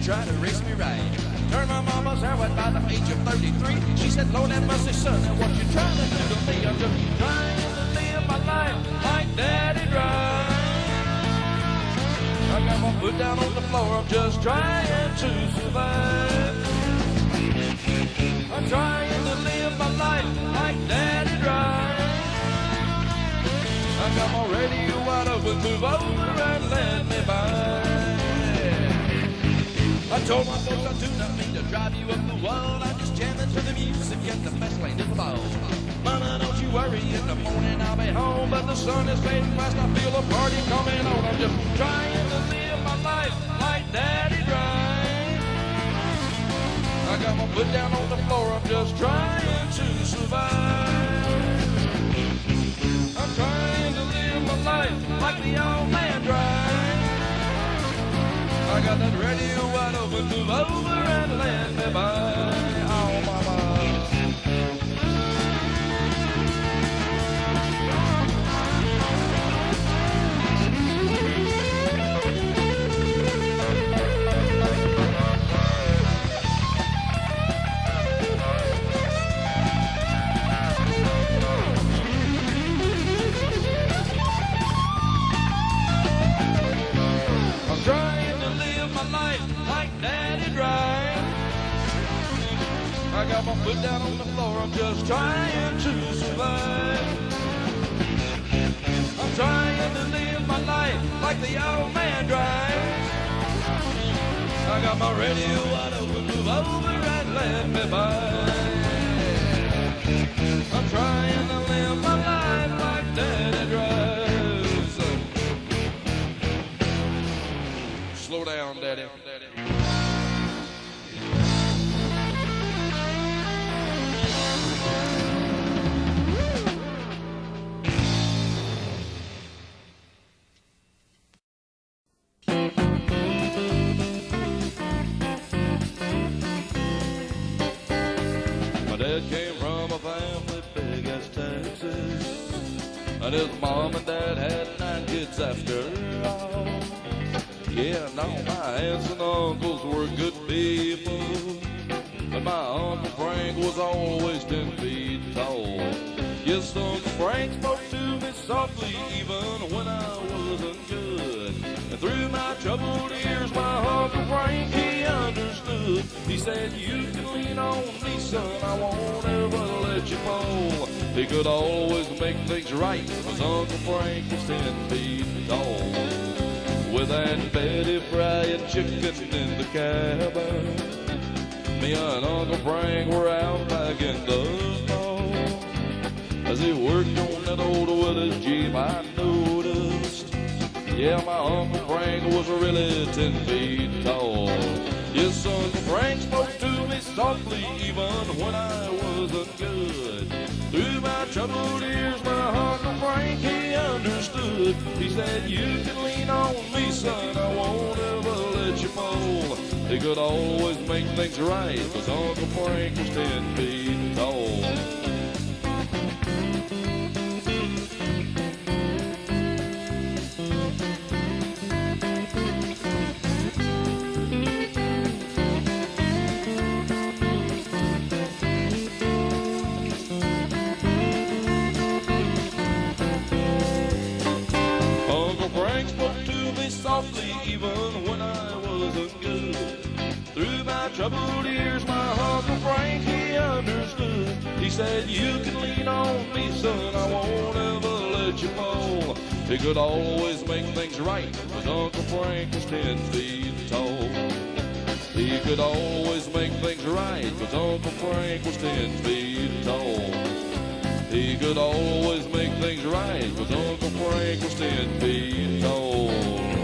try to race me right. Turned my mama's hair wet by the age of 33. She said, Lord have mercy, son, and what you trying to do to me? I'm just trying to live my life like Daddy drive. I got my foot down on the floor, I'm just trying to survive. I'm trying to live my life like Daddy drive. I got my radio wide open, move over and let me by. I told my folks I do not mean to drive you up the wall. I'm just jamming to the music and the best lane in the ball. Mama, don't you worry, in the morning I'll be home. But the sun is fading fast, I feel a party coming on. I'm just trying to live my life like Daddy drive. I got my foot down on the floor, I'm just trying to survive. I'm trying to live my life like the old man drive. I got that radio wide open, move over and let me by. Oh, mama. I'm trying to live my life like Daddy drive. I got my foot down on the floor, I'm just trying to survive. I'm trying to live my life like the old man drives. I got my radio wide open, move over and let me by. I'm trying to live my life like Daddy drives. Slow down, Daddy. My dad came from a family big as Texas, and his mom and dad had 9 kids after all. Yeah, now my aunts and uncles were good people, but my Uncle Frank was always 10 feet tall. Yes, Uncle Frank spoke to me softly even when I wasn't good. And through my troubled years, my Uncle Frank, he understood. He said, you can lean on me, son, I won't ever let you fall. He could always make things right, because Uncle Frank was 10 feet tall. With Aunt Betty frying chicken in the cabin, me and Uncle Frank were out back in the snow. As he worked on that old Willys Jeep, I noticed, yeah, my Uncle Frank was really 10 feet tall. Yes, Uncle Frank spoke to me softly even when I wasn't good. Through my troubled years, my Uncle Frank, he understood. He said, you can lean on me, son, I won't ever let you fall. He could always make things right, because Uncle Frank was 10 feet tall. Softly even when I wasn't good. Through my troubled years, my Uncle Frank, he understood. He said, you can lean on me, son, I won't ever let you fall. He could always make things right, because Uncle Frank was 10 feet tall. He could always make things right, because Uncle Frank was 10 feet tall. He could always make things right, because Uncle Frank was 10 feet tall.